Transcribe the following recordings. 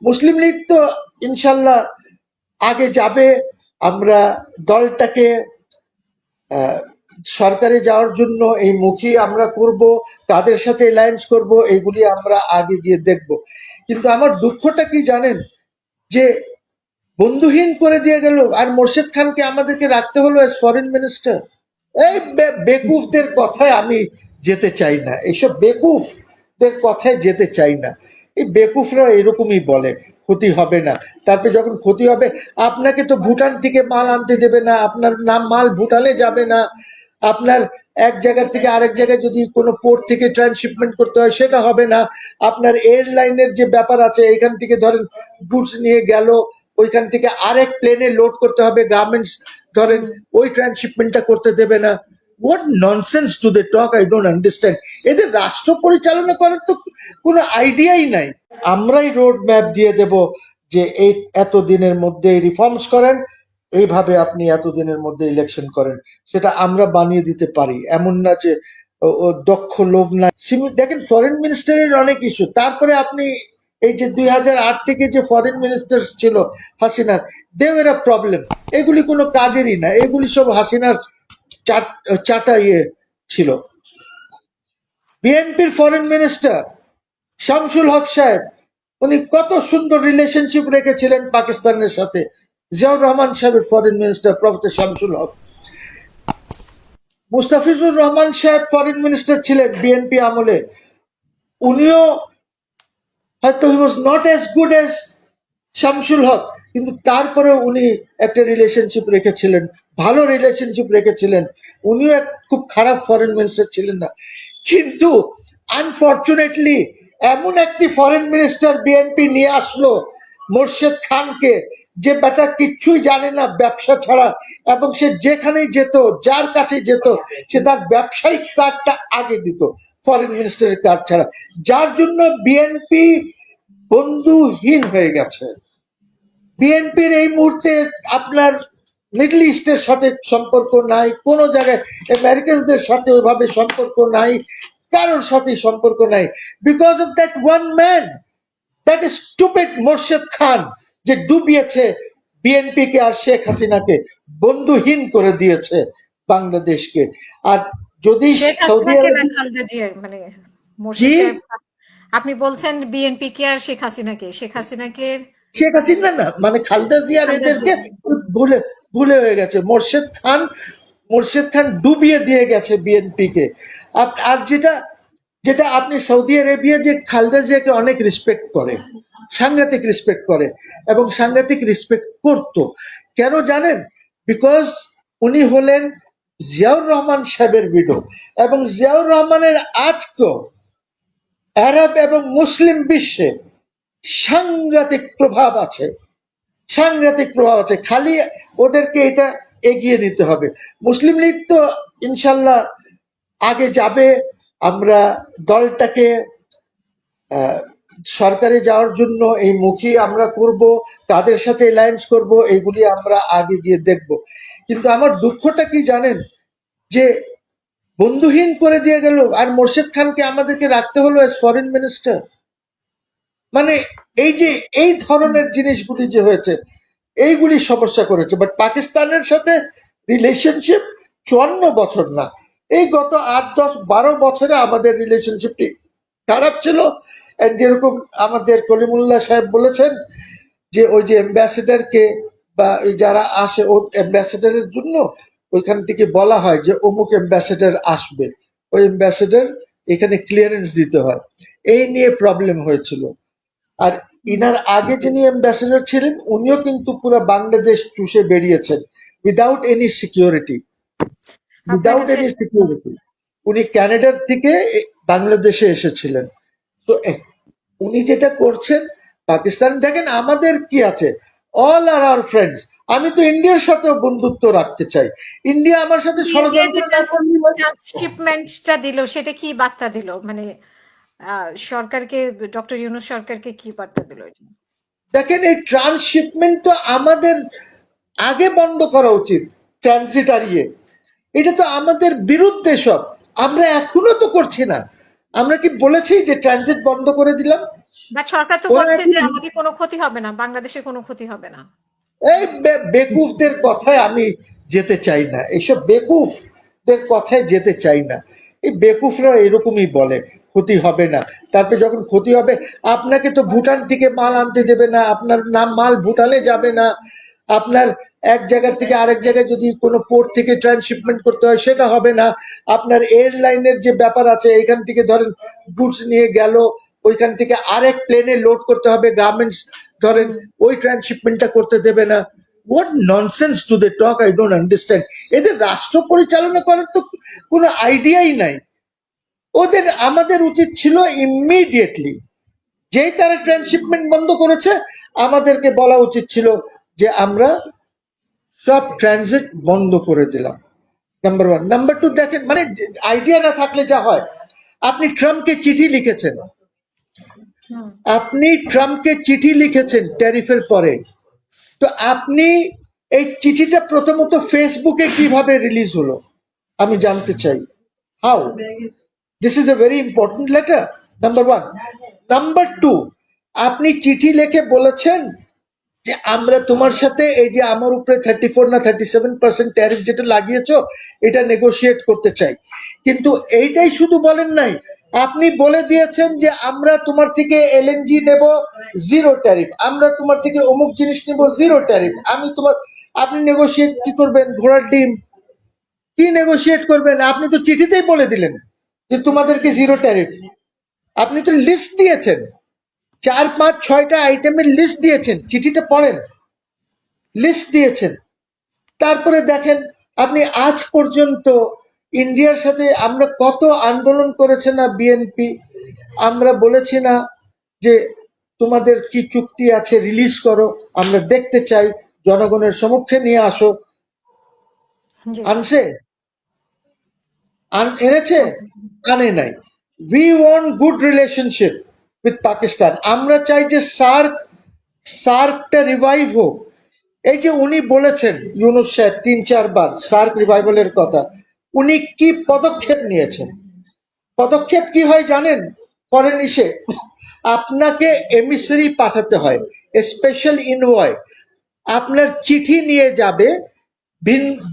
মুসলিম লীগ তো ইনশাল্লাহ আগে যাবে। আমরা দলটাকে সরকারে যাওয়ার জন্য এই মুখী আমরা করব, তাদের সাথে অ্যালায়েন্স করব, এইগুলি আমরা আগে গিয়ে দেখব। কিন্তু আমার দুঃখটা কি জানেন, যে বন্ধুহীন করে দিয়ে গেল, আর মোর্শেদ খানকে আমাদেরকে রাখতে হলো এজ ফরেন মিনিস্টার। এই বেকুফদের কথায় আমি যেতে চাই না, এইসব বেকুফদের কথায় যেতে চাই না। এই বেকুফরা এরকমই বলে ক্ষতি হবে না, তারপরে যখন ক্ষতি হবে আপনাকে তো ভুটান থেকে মাল আনতে দেবে না, আপনার নাম মাল ভুটানে যাবে না, আপনার এক জায়গা থেকে আরেক জায়গায় যদি কোনো পোর্ট থেকে ট্রান্সশিপমেন্ট করতে হয় সেটা হবে না, আপনার এয়ারলাইনের যে ব্যাপার আছে, এখান থেকে ধরেন গুডস নিয়ে গেল, ওইখান থেকে আরেক প্লেনে লোড করতে হবে গার্মেন্টস, ধরেন ওই ট্রান্সশিপমেন্টটা করতে দেবে না। What nonsense to they talk, I don't understand. এদের রাষ্ট্র পরিচালনা করার তো কোনো আইডিয়াই নাই। আমরাই রোড ম্যাপ দিয়ে দেব যে এই এতদিনের মধ্যে রিফর্মস করেন, এইভাবে আপনি এতদিনের মধ্যে ইলেকশন করেন, সেটা আমরা বানিয়ে দিতে পারি। এমন না যে দক্ষ লোক না। দেখেন ফরেন মিনিস্টারের অনেক ইস্যু, তারপরে আপনি এই যে 2008 থেকে যে ফরেন মিনিস্টার ছিল হাসিনার, দেওয়ার আ প্রবলেম, এগুলি কোনো কাজেরই না, এগুলি সব হাসিনার চাটা ইয়ে ছিল। বিএনপির ফরেন মিনিস্টার শামসুল হক সাহেব, উনি কত সুন্দর রিলেশনশিপ রেখেছিলেন পাকিস্তানের সাথে। জিয়াউর রহমান সাহেবের foreign minister professor Shamsul Haque. Mustafizur Rahman সাহেব ফরেন মিনিস্টার ছিলেন বিএনপি আমলে, উনিও হয়তো he was not as good as Shamsul Haque, কিন্তু তারপরে উনি একটা রিলেশনশিপ রেখেছিলেন, ভালো রিলেশনশিপ রেখেছিলেন। উনিও খুব খারাপ ফরেন মিনিস্টার ছিলেন না। কিন্তু আনফরচুনেটলি এমন একটি ফরেন মিনিস্টার বিএনপি নিয়ে আসলো মোর্শেদ খানকে, যে বেটা কিচ্ছুই জানে না ব্যবসা ছাড়া, এবং সে যেখানেই যেত, যার কাছে যেত, সে তার ব্যবসায়িক কার্ডটা আগে দিত ফরেন মিনিস্টারের কার্ড ছাড়া, যার জন্য বিএনপি বন্ধুহীন হয়ে গেছে। বিএনপির এই মুহূর্তে আপনার মিডল ইস্টের সাথে সম্পর্ক নাই, কোন জায়গায় আমেরিকানদের সাথে ওইভাবে সম্পর্ক নাই, কারোর সাথে সম্পর্ক নাই, because of that one man, that is stupid Morshed Khan, যে ডুবিয়েছে বিএনপি কে আর শেখ হাসিনাকে, বন্ধুহীন করে দিয়েছে বাংলাদেশকে। আর যদি সৌদি মানে আপনি বলছেন বিএনপি কে আর শেখ হাসিনাকে, শেখ হাসিনা না, মানে খালেদা জিয়ার এদেরকে ভুলে হয়ে গেছে। মোর্শেদ খান ডুবিয়ে দিয়ে গেছে বিএনপি কে। আর যেটা আপনি সৌদি আরবিয়া যে খালেদা জিয়াকে অনেক রেসপেক্ট করে, সাংঘাতিক রেসপেক্ট করে, এবং সাংঘাতিক রেসপেক্ট করতো, কেন জানেন? বিকজ উনি হলেন জিয়াউর রহমান সাহেবের উইডো, এবং জিয়াউর রহমানের আজকেও আরব এবং মুসলিম বিশ্বে সাংঘাতিক প্রভাব আছে, সাংঘাতিক প্রভাব আছে। খালি ওদেরকে এটা এগিয়ে নিতে হবে। মুসলিম লীগ তো ইনশাল্লাহ আগে যাবে। আমরা দলটাকে সরকারে যাওয়ার জন্য এই মুখী আমরা করব, তাদের সাথে অ্যালায়েন্স করব, এইগুলি আমরা আগে গিয়ে দেখব। কিন্তু আমার দুঃখটা কি জানেন, যে বন্ধুহীন করে দিয়ে গেল, আর মোর্শেদ খানকে আমাদেরকে রাখতে হলো এজ ফরেন মিনিস্টার। মানে এই যে এই ধরনের জিনিসগুলি যে হয়েছে, এইগুলি সমস্যা করেছে। বাট পাকিস্তানের সাথে রিলেশনশিপ 54 বছর না, এই গত 8, 10, 12 বছরে আমাদের রিলেশনশিপটি খারাপ ছিল। যেরকম আমাদের কলিমুল্লাহ সাহেব বলেছেন যে ওই যে অ্যাম্বাসেডারকে বা যারা আসে, ও অ্যাম্বাসেডারের জন্য ওইখান থেকে বলা হয় যে অমুক অ্যাম্বাসেডার আসবে, ওই অ্যাম্বাসেডার এখানে ক্লিয়ারেন্স দিতে হয়, এই নিয়ে প্রবলেম হয়েছিল। আর ইনার আগে যিনি অ্যাম্বাসেডর ছিলেন, উনিও কিন্তু পুরো বাংলাদেশ চুষে বেরিয়েছেন উইদাউট এনি সিকিউরিটি, উনি কানাডার থেকে বাংলাদেশে এসেছিলেন। তো উনি যেটা করছেন, পাকিস্তান দেখেন আমাদের কি আছে, অল আর আওয়ার ফ্রেন্ডস। আমি তো ইন্ডিয়ার সাথেও বন্ধুত্ব রাখতে চাই, ইন্ডিয়া আমার সাথে ষড়যন্ত্র না করলে। ট্রান্সশিপমেন্টটা দিল, সেটা কি বার্তা দিল? মানে সরকারকে, ডক্টর ইউনূস সরকারকে কি বার্তা দিল? দেখেন এই ট্রান্সশিপমেন্ট তো আমাদের আগে বন্ধ করা উচিত, ট্রানজিট আরিয়ে, এটা তো আমাদের বিরুদ্ধে সব। আমরা এখনো তো করছি না। আমরা কি বলেছি যে ট্রানজিট বন্ধ করে দিলাম? বাট সরকার তো ওরা বলছে যে এখন আমাদের কোনো ক্ষতি হবে না, বাংলাদেশের কোনো ক্ষতি হবে না। এই বেকুফদের কথায় আমি যেতে চাই না, এইসব বেকুফদের কথায় যেতে চাই না। এই বেকুফরা এরকমই বলে ক্ষতি হবে না, তারপরে যখন ক্ষতি হবে আপনাকে তো ভুটান থেকে মাল আনতে দেবে না, আপনার নাম মাল ভুটানে যাবে না, আপনার এক জায়গার থেকে আরেক জায়গায় যদি কোনো পোর্ট থেকে ট্রান্সশিপমেন্ট করতে হয় সেটা হবে না, আপনার এয়ারলাইনের যে ব্যাপার আছে এখান থেকে ধরেন গুডস নিয়ে গেল, ওইখান থেকে আরেক প্লেনে লোড করতে হবে গার্মেন্টস, ধরেন হুম। ওই ট্রান্সশিপমেন্টটা করতে দেবে না। What nonsense to they talk, I don't understand. এদের রাষ্ট্র পরিচালনা করার তো কোনো আইডিয়াই নাই। ওদের আমাদের উচিত ছিল ইমিডিয়েটলি, যেই তারা ট্রান্সশিপমেন্ট বন্ধ করেছে আমাদেরকে বলা উচিত ছিল যে আমরা সব ট্রানজিট বন্ধ করে দিলাম। Number one. নাম্বার টু, দেখেন মানে আইডিয়া না থাকলে যা হয়, আপনি ট্রাম্পকে চিঠি লিখেছেন, হুম। আপনি ট্রাম্পকে চিঠি লিখেছেন ট্যারিফের পরে, তো আপনি এই চিঠিটা প্রথমত ফেসবুকে কিভাবে রিলিজ হলো আমি জানতে চাই। How? This is a very important letter, number one. Number two, আপনি চিঠি লিখে বলেছেন যে আমরা তোমার সাথে এই যে আমার উপরে 34 না 37% ট্যারিফ যেটা লাগিয়েছো এটা নেগোশিয়েট করতে চাই, কিন্তু এইটাই শুধু বলেন নাই, আপনি বলে দিয়েছেন যে আমরা তোমার থেকে এলএনজি নেব জিরো ট্যারিফ, আমরা তোমার থেকে অমুক জিনিস নেব জিরো ট্যারিফ। আমি তোমার, আপনি নেগোশিয়েট কি করবেন? ঘোড়ার ডিম। কি নেগোশিয়েট করবেন? আপনি তো চিঠিতেই বলে দিলেন যে তোমাদেরকে জিরো ট্যারিফ। আপনি তো লিস্ট দিয়েছেন, 4 5 6টা আইটেমের লিস্ট দিয়েছেন, চিঠিটা পড়েন, লিস্ট দিয়েছেন। তারপরে দেখেন আপনি আজ পর্যন্ত ইন্ডিয়ার সাথে আমরা কত আন্দোলন করেছে না বিএনপি, আমরা বলেছি না যে তোমাদের কি চুক্তি আছে রিলিজ করো, আমরা দেখতে চাই, জনগণের সম্মুখে নিয়ে আসো। জি। আনছে? এনেছে? আনে নাই। We want good relationship with Pakistan. আমরা চাই যে সার্কটা রিভাইভ হোক। এই যে উনি বলেছেন ইউনূস সাহেব 3 4 বার সার্ক রিভাইভালের কথা, উনি কি পদক্ষেপ নিয়েছেন? পদক্ষেপ কি হয় জানেন? ফরেন ইসে আপনাকে এমিসারি পাঠাতে হয়, স্পেশাল ইনভয়, আপনার চিঠি নিয়ে যাবে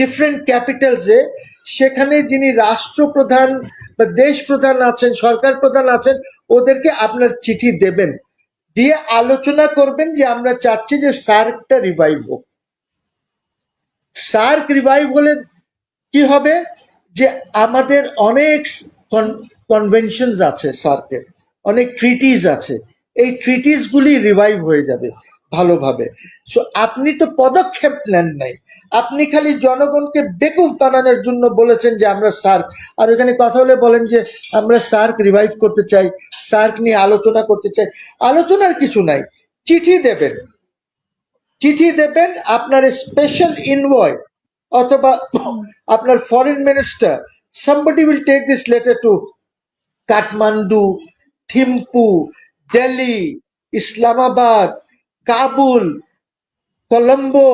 ডিফারেন্ট ক্যাপিটালসে, সেখানে যিনি রাষ্ট্রপ্রধান বা দেশ প্রধান আছেন, সরকার প্রধান আছেন, ওদেরকে আপনার চিঠি দেবেন, দিয়ে আলোচনা করবেন যে আমরা চাচ্ছি যে সার্কটা রিভাইভ হোক। সার্ক রিভাইভ হলে কি হবে যে আমাদের অনেক কনভেনশন আছে, সার্কের অনেক ট্রিটিস আছে, এই ট্রিটিস গুলি রিভাইভ হয়ে যাবে ভালোভাবে। সো আপনি তো পদক্ষেপ নেন নাই, আপনি খালি জনগণকে বেকুব বানানোর জন্য বলেছেন যে আমরা সার্ক, আর ওখানে কথা হলে বলেন যে আমরা সার্ক রিভাইভ করতে চাই, সার্ক নিয়ে আলোচনা করতে চাই। আলোচনার কিছু নাই, চিঠি দেবেন, চিঠি দেবেন আপনার স্পেশাল ইনভয়, অথবা আপনার foreign minister, somebody will take this letter to Kathmandu, Thimphu, Delhi, Islamabad, Kabul, Colombo,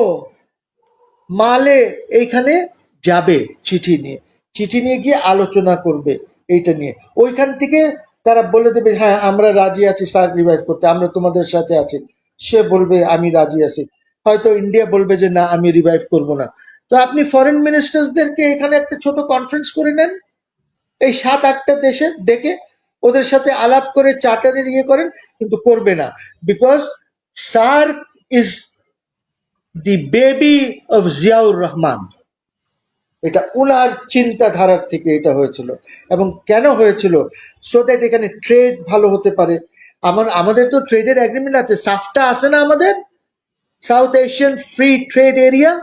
মালে, এইখানে যাবে চিঠি নিয়ে, চিঠি নিয়ে গিয়ে আলোচনা করবে এইটা নিয়ে। ওইখান থেকে তারা বলে দেবে হ্যাঁ আমরা রাজি আছি সার্ক রিভাইভ করতে, আমরা তোমাদের সাথে আছি। সে বলবে আমি রাজি আছি, হয়তো ইন্ডিয়া বলবে যে না আমি রিভাইভ করব না। তো আপনি ফরেন মিনিস্টার্সদেরকে এখানে একটা ছোট কনফারেন্স করে নেন, এই 7 8টা দেশে ডেকে ওদের সাথে আলাপ করে চার্টারের ইয়ে করেন, কিন্তু করবে না, because SAARC is the baby of Ziaur Rahman. এটা উনার চিন্তাধারার থেকে এটা হয়েছিল, এবং কেন হয়েছিল? সো দ্যাট এখানে ট্রেড ভালো হতে পারে। আমাদের তো ট্রেডের এগ্রিমেন্ট আছে, সাফটা আছে না আমাদের, south Asian free trade area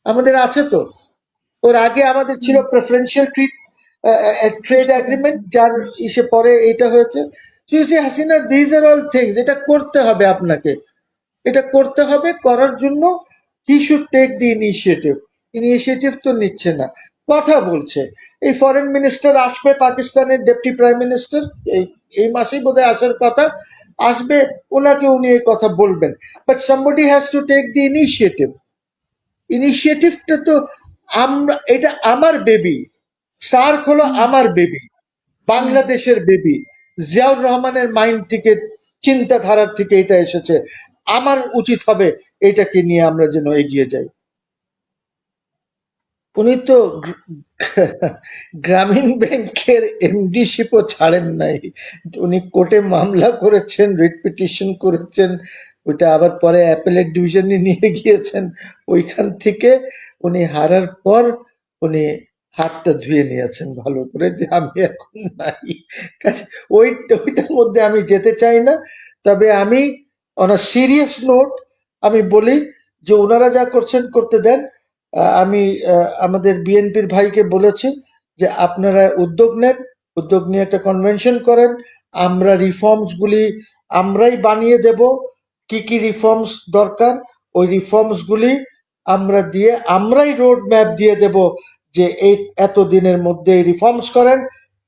আমাদের আছে তো। ওর আগে আমাদের ছিল প্রেফারেন্সিয়াল ট্রেড এগ্রিমেন্ট, যার ইসে পরে এটা হয়েছে। Hasina, these are all things, এটা করতে হবে আপনাকে, এটা করতে হবে, করার জন্য he should take the initiative. Initiative তো নিচ্ছে না, কথা বলছে। এই ফরেন মিনিস্টার আসবে, পাকিস্তানের ডেপুটি প্রাইম মিনিস্টার এই মাসেই বোধহয় আসার কথা, আসবে, ওনাকে উনি এই কথা বলবেন, but somebody has to take the initiative. ইনিশিয়েটিভটা তো আমরা, এটা আমার বেবি, সার্ক হলো আমার বেবি, বাংলাদেশের বেবি, জিয়াউর রহমানের মাইন্ড থেকে চিন্তাধারার থেকে এটা এসেছে, আমার উচিত হবে এটাকে নিয়ে আমরা যেন এগিয়ে যাই। উনি তো গ্রামীণ ব্যাংকের এমডিশিপও ছাড়েন নাই, উনি কোর্টে মামলা করেছেন, রিট পিটিশন করেছেন, ওইটা আবার পরে অ্যাপেলেট ডিভিশনে নিয়ে গিয়েছেন, ওইখান থেকে উনি হারার পর উনি হাতটা ধুয়ে নিয়েছেন ভালো করে যে আমি এখন নাই। ওইটার মধ্যে আমি যেতে চাই না। তবে আমি অন আ সিরিয়াস নোট আমি বলি যে ওনারা যা করছেন করতে দেন। আমি আমাদের বিএনপির ভাইকে বলেছি যে আপনারা উদ্যোগ নেন, উদ্যোগ নিয়ে একটা কনভেনশন করেন, আমরা রিফর্মস গুলি আমরাই বানিয়ে দেব, কি কি রিফর্মস দরকার ওই রিফর্মস গুলি আমরা দিয়ে আমরাই রোড ম্যাপ দিয়ে দেব যে এই এতদিনের মধ্যে এই রিফর্মস করেন,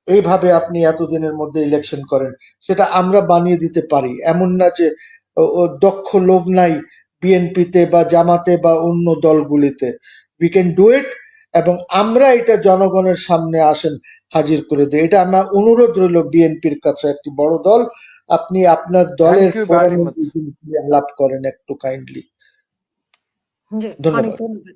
এইভাবে আপনি এতদিনের মধ্যে ইলেকশন করেন, সেটা আমরা বানিয়ে দিতে পারি। এমন না যে ও দক্ষ লোক নাই বিএনপিতে বা জামাতে বা অন্য দলগুলিতে, উই ক্যান ডু ইট, এবং আমরা এটা জনগণের সামনে আসেন হাজির করে দিই। এটা আমার অনুরোধ রইল বিএনপির কাছে, একটি বড় দল, আপনি আপনার দলের থ্যাংক ইউ ভেরি ফোরামে মাচ। আলাপ করেন একটু কাইন্ডলি। জি, অনেক ধন্যবাদ। ধন্যবাদ।